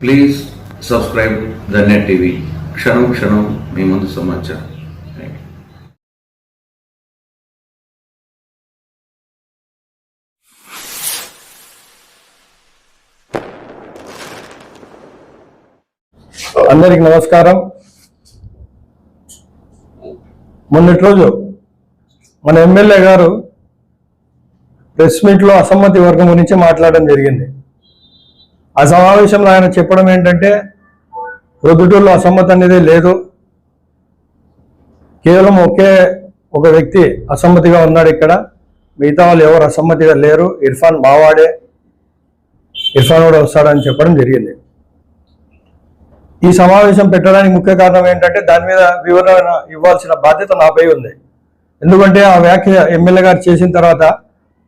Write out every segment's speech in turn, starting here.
Please subscribe the net TV. క్షణం క్షణం మీ ముందు సమాచారం. అందరికి నమస్కారం. మొన్నటి రోజు మన ఎమ్మెల్యే గారు ప్రెస్ మీట్లో అసమ్మతి వర్గం గురించి మాట్లాడడం జరిగింది. ఆ సమావేశంలో ఆయన చెప్పడం ఏంటంటే ప్రొద్దుటూరులో అసమ్మతి అనేది లేదు, కేవలం ఒక వ్యక్తి అసమ్మతిగా ఉన్నాడు, ఇక్కడ మిగతా వాళ్ళు ఎవరు అసమ్మతిగా లేరు, ఇర్ఫాన్ మావాడే, ఇర్ఫాన్ కూడా వస్తాడని చెప్పడం జరిగింది. ఈ సమావేశం పెట్టడానికి ముఖ్య కారణం ఏంటంటే దాని మీద వివరణ ఇవ్వాల్సిన బాధ్యత నాపై ఉంది. ఎందుకంటే ఆ వ్యాఖ్య ఎమ్మెల్యే గారు చేసిన తర్వాత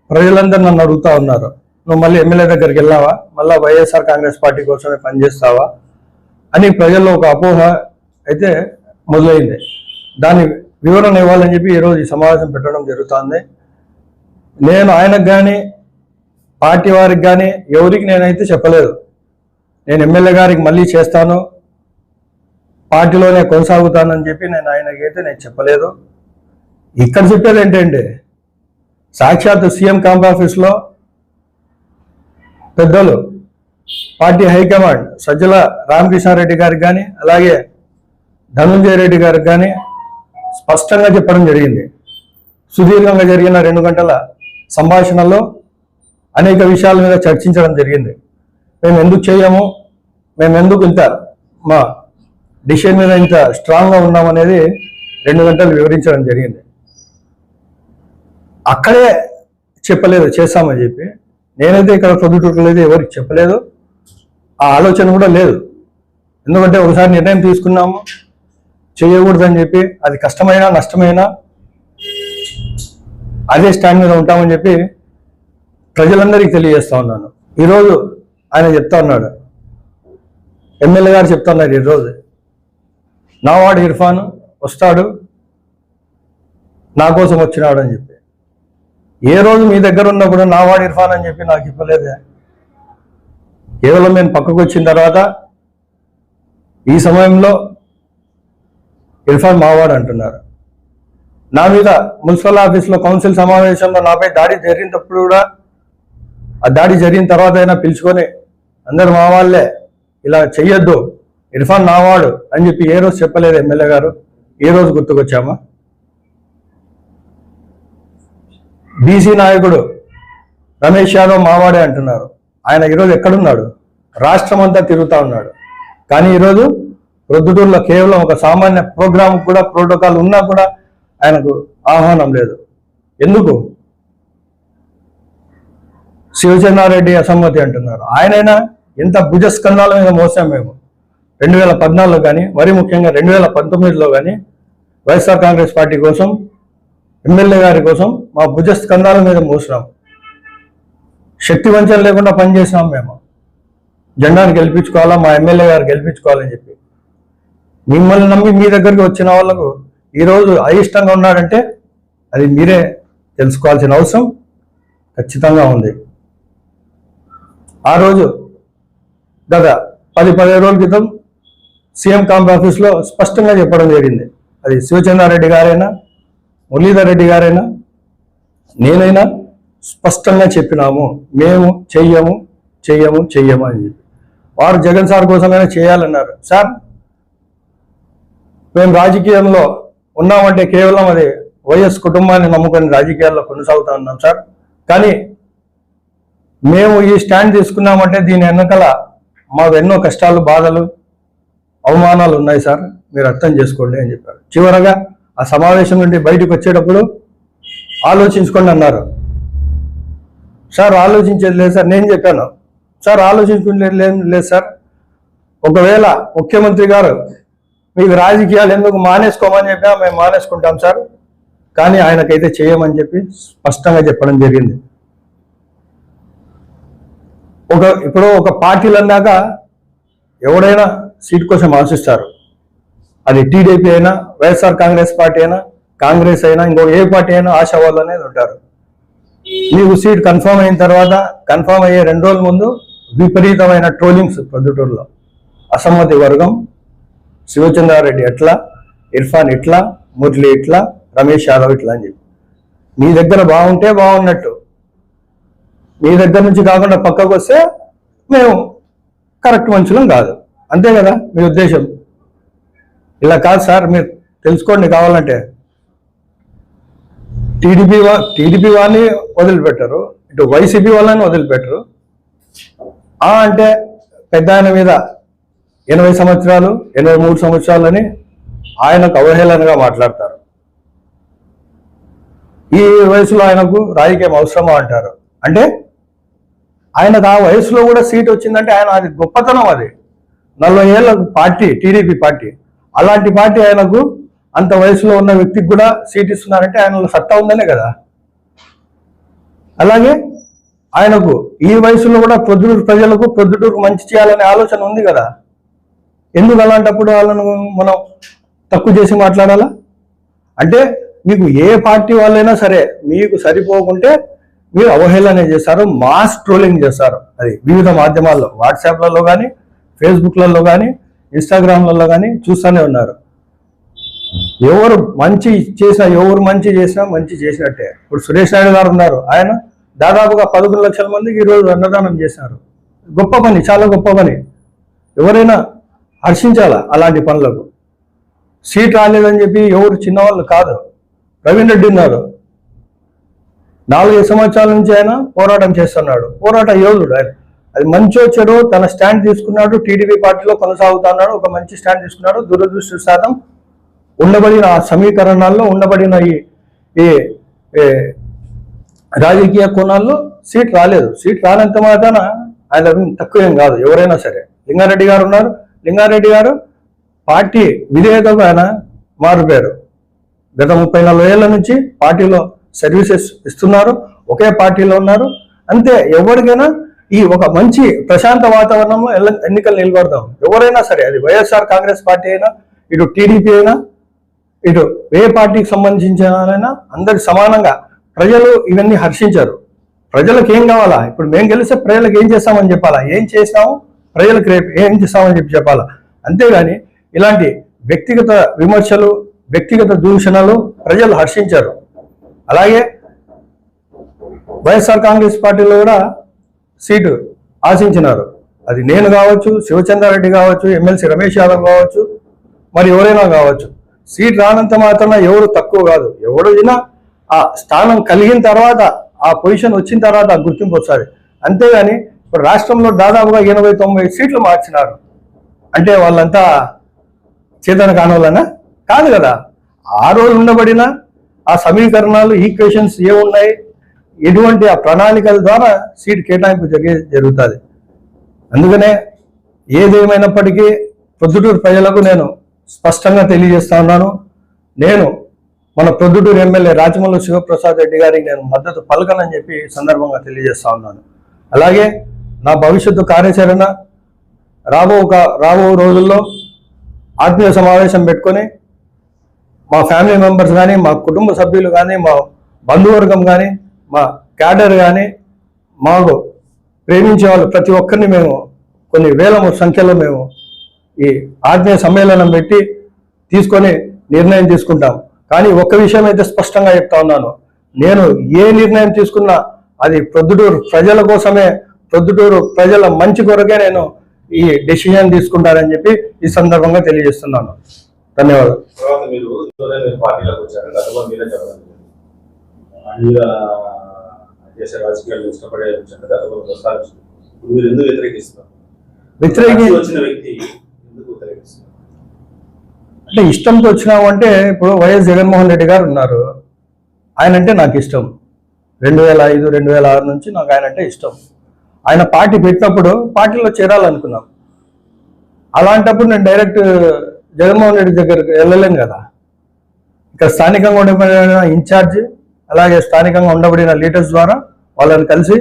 ప్రజలందరూ నన్ను అడుగుతా ఉన్నారు, నువ్వు మళ్ళీ ఎమ్మెల్యే దగ్గరికి వెళ్ళావా, మళ్ళీ వైఎస్ఆర్ కాంగ్రెస్ పార్టీ కోసమే పనిచేస్తావా అని ప్రజల్లో ఒక అపోహ అయితే మొదలైంది. దాని వివరణ ఇవ్వాలని చెప్పి ఈరోజు ఈ సమావేశం పెట్టడం జరుగుతుంది. నేను ఆయనకు కానీ పార్టీ వారికి కానీ ఎవరికి నేనైతే చెప్పలేదు, నేను ఎమ్మెల్యే గారికి మళ్ళీ చేస్తాను, పార్టీలోనే కొనసాగుతానని చెప్పి ఆయనకైతే నేను చెప్పలేదు. ఇక్కడ చెప్పేది ఏంటంటే సాక్షాత్ సీఎం క్యాంప్ ఆఫీస్లో పెద్దలు పార్టీ హైకమాండ్ సజ్జల రామకృష్ణారెడ్డి గారికి కానీ అలాగే ధనంజయ రెడ్డి గారికి కానీ స్పష్టంగా చెప్పడం జరిగింది. సుదీర్ఘంగా జరిగిన 2 గంటల సంభాషణలో అనేక విషయాల మీద చర్చించడం జరిగింది. మేము ఎందుకు చేయము, మేము ఎందుకు ఇంత మా డిసిషన్ మీద ఇంత స్ట్రాంగ్గా ఉన్నామనేది 2 గంటలు వివరించడం జరిగింది. అక్కడే చెప్పలేదు చేస్తామని చెప్పి. నేనైతే ఇక్కడ ప్రొద్దుటూరులో అయితే ఎవరికి చెప్పలేదు, ఆ ఆలోచన కూడా లేదు. ఎందుకంటే ఒకసారి నిర్ణయం తీసుకున్నాము చేయకూడదని చెప్పి, అది కష్టమైనా నష్టమైనా అదే స్టాండ్ మీద ఉంటామని చెప్పి ప్రజలందరికీ తెలియజేస్తా ఉన్నాను. ఈరోజు ఆయన చెప్తా ఉన్నాడు, ఎమ్మెల్యే గారు చెప్తా ఉన్నారు ఈరోజు, నా వాడు ఇర్ఫాన్ వస్తాడు, నా కోసం వచ్చినాడు అని చెప్పి. ఏ రోజు మీ దగ్గర ఉన్నప్పుడు నా వాడు ఇర్ఫాన్ అని చెప్పి నాకు ఇవ్వలేదే. కేవలం నేను పక్కకు వచ్చిన తర్వాత ఈ సమయంలో ఇర్ఫాన్ మావాడు అంటున్నారు. నా మీద మున్సిపల్ ఆఫీస్లో కౌన్సిల్ సమావేశంలో నాపై దాడి జరిగినప్పుడు కూడా, ఆ దాడి జరిగిన తర్వాత అయినా పిలుచుకొని అందరు మా వాళ్ళే, ఇలా చెయ్యొద్దు, ఇర్ఫాన్ నావాడు అని చెప్పి ఏ రోజు చెప్పలేదు ఎమ్మెల్యే గారు. ఏ రోజు గుర్తుకొచ్చామా? బీసీ నాయకుడు రమేష్ యాదవ్ మావాడే అంటున్నారు. ఆయన ఈరోజు ఎక్కడున్నాడు? రాష్ట్రం అంతా తిరుగుతూ ఉన్నాడు. కానీ ఈరోజు ప్రొద్దుటూరులో కేవలం ఒక సామాన్య ప్రోగ్రామ్ కూడా ప్రోటోకాల్ ఉన్నా కూడా ఆయనకు ఆహ్వానం లేదు. ఎందుకు? శివచంద్రారెడ్డి అసమ్మతి అంటున్నారు. ఆయనైనా ఎంత భుజస్కంధాల మీద మోసాం మేము 2014లో కానీ, మరీ ముఖ్యంగా 2019లో కానీ వైఎస్ఆర్ కాంగ్రెస్ పార్టీ కోసం, ఎమ్మెల్యే గారి కోసం మా భుజస్కంధాల మీద మోసినాం. శక్తి వంచన లేకుండా పనిచేసినాం. మేము జెండాను గెలిపించుకోవాలా, మా ఎమ్మెల్యే గారు గెలిపించుకోవాలని చెప్పి. మిమ్మల్ని నమ్మి మీ దగ్గరికి వచ్చిన వాళ్ళకు ఈరోజు అయిష్టంగా ఉన్నాడంటే అది మీరే తెలుసుకోవాల్సిన అవసరం ఖచ్చితంగా ఉంది. ఆ రోజు గత 10-15 రోజుల క్రితం సీఎం క్యాంప్ ఆఫీస్లో స్పష్టంగా చెప్పడం జరిగింది. అది శివచంద్రారెడ్డి గారైనా, మురళీధర్ రెడ్డి గారైనా, నేనైనా స్పష్టంగా చెప్పినాము, మేము చెయ్యము చెయ్యము చెయ్యము అని చెప్పి. వారు జగన్ సార్ కోసమైనా చేయాలన్నారు. సార్, మేము రాజకీయంలో ఉన్నామంటే కేవలం అది వైఎస్ కుటుంబాన్ని నమ్ముకొని రాజకీయాల్లో కొనసాగుతూ ఉన్నాం సార్. కానీ మేము ఈ స్టాండ్ తీసుకున్నామంటే దీని వెనకాల మాకు ఎన్నో కష్టాలు, బాధలు, అవమానాలు ఉన్నాయి సార్, మీరు అర్థం చేసుకోండి అని చెప్పారు. చివరగా ఆ సమావేశం నుండి బయటకు వచ్చేటప్పుడు ఆలోచించుకోండి అన్నారు. సార్ ఆలోచించేది లేదు సార్. నేను చెప్పాను, సార్ ఆలోచించుకునేది లేదు సార్, ఒకవేళ ముఖ్యమంత్రి గారు మీకు రాజకీయాలు ఎందుకు మానేసుకోమని చెప్పినా మేము మానేసుకుంటాం సార్, కానీ ఆయనకైతే చేయమని చెప్పి స్పష్టంగా చెప్పడం జరిగింది. ఇప్పుడు ఒక పార్టీలు అన్నాక ఎవడైనా సీట్ కోసం ఆశిస్తారు. అది టీడీపీ అయినా, వైఎస్ఆర్ కాంగ్రెస్ పార్టీ అయినా, కాంగ్రెస్ అయినా, ఇంకో ఏ పార్టీ అయినా ఆశావాళ్ళు అనేది ఉంటారు. మీకు సీట్ కన్ఫర్మ్ అయిన తర్వాత, కన్ఫర్మ్ అయ్యే 2 రోజుల ముందు విపరీతమైన ట్రోలింగ్స్ ప్రొద్దుటూరులో. అసమ్మతి వర్గం శివచంద్రారెడ్డి ఎట్లా, ఇర్ఫాన్ ఇట్లా, మురళి ఇట్లా, రమేష్ యాదవ్ ఇట్లా అని చెప్పి మీ దగ్గర బాగుంటే బాగున్నట్టు, మీ దగ్గర నుంచి కాకుండా పక్కకు వస్తే మేము కరెక్ట్ మనుషులం కాదు, అంతే కదా మీ ఉద్దేశం. ఇలా కాదు సార్, మీరు తెలుసుకోండి కావాలంటే. టీడీపీ వాళ్ళని వదిలిపెట్టరు, ఇటు వైసీపీ వాళ్ళని వదిలిపెట్టరు. అంటే పెద్ద ఆయన మీద 80 సంవత్సరాలు 83 సంవత్సరాలని ఆయనకు అవహేళనగా మాట్లాడతారు. ఈ వయసులో ఆయనకు రాజకీయం అవసరమా అంటారు. అంటే ఆయనకు ఆ వయసులో కూడా సీట్ వచ్చిందంటే ఆయన అది గొప్పతనం. అది 40 ఏళ్ళ పార్టీ, టీడీపీ పార్టీ. అలాంటి పార్టీ ఆయనకు అంత వయసులో ఉన్న వ్యక్తికి కూడా సీట్ ఇస్తున్నారంటే ఆయనలో సత్తా ఉందనే కదా. అలాగే ఆయనకు ఈ వయసులో కూడా ప్రొద్దుటూరు ప్రజలకు ప్రొద్దుటూరుకు మంచి చేయాలనే ఆలోచన ఉంది కదా. ఎందుకు అలాంటప్పుడు వాళ్ళను మనం తక్కువ చేసి మాట్లాడాలా? అంటే మీకు ఏ పార్టీ వాళ్ళైనా సరే మీకు సరిపోకుంటే మీరు అవహేళన చేస్తారు, మాస్ ట్రోలింగ్ చేస్తారు. అది వివిధ మాధ్యమాల్లో, వాట్సాప్లలో కానీ, ఫేస్బుక్లలో కానీ, ఇన్స్టాగ్రామ్లలో కానీ చూస్తూనే ఉన్నారు. ఎవరు మంచి చేసినా మంచి చేసినట్టే. ఇప్పుడు సురేష్ నాయుడు గారు ఉన్నారు, ఆయన దాదాపుగా 11 లక్షల మందికి ఈరోజు అన్నదానం చేశారు. గొప్ప పని, చాలా గొప్ప పని. ఎవరైనా హర్షించాలా అలాంటి పనులకు. సీట్ రాలేదని చెప్పి ఎవరు చిన్నవాళ్ళు కాదు. ప్రవీణ్ రెడ్డి ఉన్నారు, 4 సంవత్సరాల నుంచి ఆయన పోరాటం చేస్తున్నాడు, పోరాట యోధుడు ఆయన. అది మంచో చెడో తన స్టాండ్ తీసుకున్నాడు, టీడీపీ పార్టీలో కొనసాగుతున్నాడు, ఒక మంచి స్టాండ్ తీసుకున్నాడు. దురదృష్టవశాతం ఉండబడిన ఆ సమీకరణాల్లో ఉండబడిన ఈ రాజకీయ కోణాల్లో సీట్ రాలేదు. సీట్ రానంత మాత్రాన ఆయన తక్కువేం కాదు. ఎవరైనా సరే, లింగారెడ్డి గారు ఉన్నారు, లింగారెడ్డి గారు పార్టీ విధేయతకు ఆయన మారిపోయారు. గత 30-40 ఏళ్ల నుంచి పార్టీలో సర్వీసెస్ ఇస్తున్నారు, ఒకే పార్టీలో ఉన్నారు. అంతే. ఎవరికైనా ఈ ఒక మంచి ప్రశాంత వాతావరణంలో ఎన్నికలు నిలబడదాం. ఎవరైనా సరే, అది వైఎస్ఆర్ కాంగ్రెస్ పార్టీ అయినా, ఇటు టీడీపీ అయినా, ఇటు ఏ పార్టీకి సంబంధించిన అందరికి సమానంగా ప్రజలు ఇవన్నీ హర్షించారు. ప్రజలకు ఏం కావాలా? ఇప్పుడు మేము గెలిస్తే ప్రజలకు ఏం చేస్తామని చెప్పాలా, ఏం చేస్తాము ప్రజలకు రేపు ఏం చేస్తామని చెప్పాలా. అంతేగాని ఇలాంటి వ్యక్తిగత విమర్శలు, వ్యక్తిగత దూషణలు ప్రజలు హర్షించారు. అలాగే వైఎస్ఆర్ కాంగ్రెస్ పార్టీలో కూడా సీటు ఆశించినారు. అది నేను కావచ్చు, శివచంద్రారెడ్డి కావచ్చు, ఎమ్మెల్సీ రమేష్ యాదవ్ కావచ్చు, మరి ఎవరైనా కావచ్చు. సీట్ రానంత మాత్రాన ఎవరు తక్కువ కాదు. ఎవరైనా ఆ స్థానం కలిగిన తర్వాత, ఆ పొజిషన్ వచ్చిన తర్వాత ఆ గుర్తింపు వస్తుంది. అంతేగాని ఇప్పుడు రాష్ట్రంలో దాదాపుగా 80-90 సీట్లు మార్చినారు అంటే వాళ్ళంతా చేతన కానోళ్ళనా? కాదు కదా. ఆ రోజు ఉండబడిన ఆ సమీకరణాలు, ఈక్వేషన్స్ ఏమున్నాయి, ఎటువంటి ఆ ప్రణాళికల ద్వారా సీట్ కేటాయింపు జరుగుతుంది. అందుకనే ఏదేమైనప్పటికీ ప్రొద్దుటూరు ప్రజలకు నేను స్పష్టంగా తెలియజేస్తా ఉన్నాను. నేను మన ప్రొద్దుటూరు ఎమ్మెల్యే రాచమల్లు శివప్రసాద్ రెడ్డి గారికి నేను మద్దతు పలకనని చెప్పి సందర్భంగా తెలియజేస్తా ఉన్నాను. అలాగే నా భవిష్యత్తు కార్యాచరణ రాబో రోజుల్లో ఆత్మీయ సమావేశం పెట్టుకొని మా ఫ్యామిలీ మెంబర్స్ కానీ, మా కుటుంబ సభ్యులు కానీ, మా బంధువర్గం కానీ, మా క్యాడర్ కానీ, మాకు ప్రేమించే వాళ్ళు ప్రతి ఒక్కరిని మేము కొన్ని వేల సంఖ్యలో మేము ఈ ఆత్మీయ సమ్మేళనం పెట్టి తీసుకొని నిర్ణయం తీసుకుంటాం. కానీ ఒక్క విషయం అయితే స్పష్టంగా చెప్తా ఉన్నాను, నేను ఏ నిర్ణయం తీసుకున్నా అది ప్రొద్దుటూరు ప్రజల కోసమే, ప్రొద్దుటూరు ప్రజల మంచి కొరకే నేను ఈ డెసిషన్ తీసుకుంటానని చెప్పి ఈ సందర్భంగా తెలియజేస్తున్నాను. ధన్యవాదాలు. అంటే ఇష్టంతో వచ్చినాము అంటే, ఇప్పుడు వైఎస్ జగన్మోహన్ రెడ్డి గారు ఉన్నారు, ఆయన అంటే నాకు ఇష్టం. 2005, 2006 నుంచి నాకు ఆయన అంటే ఇష్టం. ఆయన పార్టీ పెట్టినప్పుడు పార్టీలో చేరాలనుకున్నాం. అలాంటప్పుడు నేను డైరెక్ట్ జగన్మోహన్ రెడ్డి దగ్గరికి వెళ్ళలేను కదా. ఇక్కడ స్థానికంగా ఉండబడిన ఇన్ఛార్జ్, అలాగే స్థానికంగా ఉండబడిన లీడర్స్ ద్వారా వాళ్ళని కలిసి,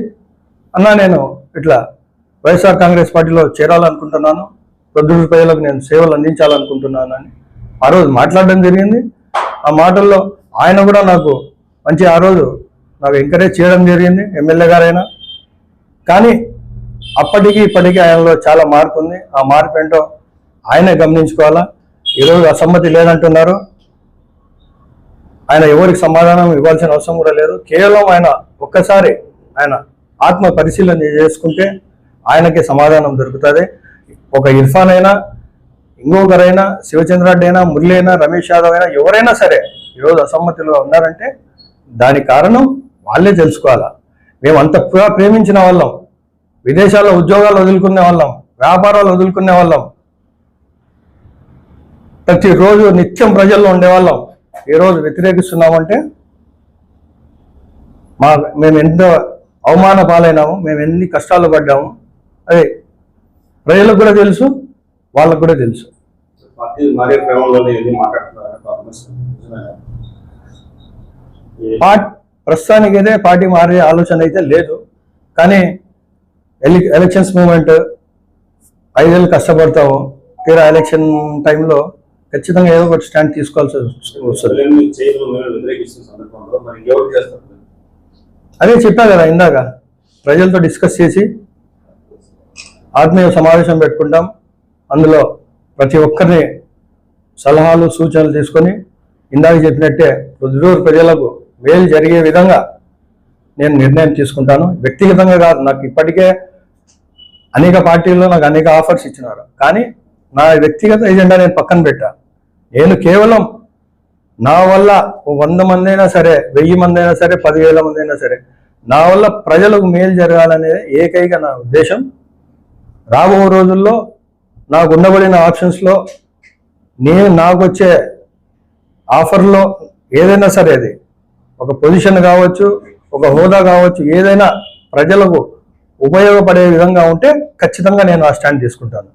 అన్నా నేను ఇట్లా వైఎస్ఆర్ కాంగ్రెస్ పార్టీలో చేరాలనుకుంటున్నాను, ప్రొద్దుటూరు ప్రజలకు నేను సేవలు అందించాలనుకుంటున్నాను అని ఆ రోజు మాట్లాడడం జరిగింది. ఆ మాటల్లో ఆయన కూడా నాకు మంచి ఆ రోజు నాకు ఎంకరేజ్ చేయడం జరిగింది, ఎమ్మెల్యే గారైనా. కానీ అప్పటికి ఇప్పటికీ ఆయనలో చాలా మార్పు ఉంది. ఆ మార్పు ఏంటో ఆయనే గమనించుకోవాలా. ఈరోజు అసమ్మతి లేదంటున్నారు. ఆయన ఎవరికి సమాధానం ఇవ్వాల్సిన అవసరం కూడా లేదు. కేవలం ఆయన ఒక్కసారి ఆయన ఆత్మ పరిశీలన చేసుకుంటే ఆయనకి సమాధానం దొరుకుతుంది. ఒక ఇర్ఫాన్ అయినా, ఇంకొకరైనా, శివచంద్రారెడ్డి అయినా, మురళి అయినా, రమేష్ యాదవ్ అయినా, ఎవరైనా సరే ఈరోజు అసమ్మతిలో ఉన్నారంటే దానికి కారణం వాళ్ళే తెలుసుకోవాలా. మేము అంత ప్రేమించిన వాళ్ళం, విదేశాల్లో ఉద్యోగాలు వదులుకునే వాళ్ళం, వ్యాపారాలు వదులుకునే వాళ్ళం, ప్రతిరోజు నిత్యం ప్రజల్లో ఉండేవాళ్ళం. ఈరోజు వ్యతిరేకిస్తున్నామంటే మేము ఎంత అవమాన పాలైనాము, మేము ఎన్ని కష్టాలు పడ్డాము అదే ప్రజలకు కూడా తెలుసు, వాళ్ళకు కూడా తెలుసు. ప్రస్తుతానికి అయితే పార్టీ మారే ఆలోచన అయితే లేదు. కానీ ఎలక్షన్స్ మూమెంట్ 5 ఏళ్ళు కష్టపడతాము, తీరా ఎలక్షన్ టైంలో ఖచ్చితంగా ఏదో ఒకటి స్టాండ్ తీసుకోవాల్సి వస్తుంది. అదే చెప్పా కదా ఇందాక, ప్రజలతో డిస్కస్ చేసి ఆత్మీయ సమావేశం పెట్టుకుంటాం. అందులో ప్రతి ఒక్కరిని సలహాలు సూచనలు తీసుకొని ఇందాక చెప్పినట్టే రుజువూరు ప్రజలకు మేలు జరిగే విధంగా నేను నిర్ణయం తీసుకుంటాను. వ్యక్తిగతంగా కాదు, నాకు ఇప్పటికే అనేక పార్టీల్లో నాకు అనేక ఆఫర్స్ ఇచ్చినారు. కానీ నా వ్యక్తిగత ఎజెండా నేను పక్కన పెట్టా. నేను కేవలం నా వల్ల 100 మంది అయినా సరే, 1000 మంది అయినా సరే, 10,000 మంది అయినా సరే, నా వల్ల ప్రజలకు మేలు జరగాలనేది ఏకైక నా ఉద్దేశం. రాబో రోజుల్లో నాకు ఉండబడిన ఆప్షన్స్లో నాకు వచ్చే ఆఫర్లో ఏదైనా సరే, అది ఒక పొజిషన్ కావచ్చు, ఒక హోదా కావచ్చు, ఏదైనా ప్రజలకు ఉపయోగపడే విధంగా ఉంటే ఖచ్చితంగా నేను ఆ స్టాండ్ తీసుకుంటాను.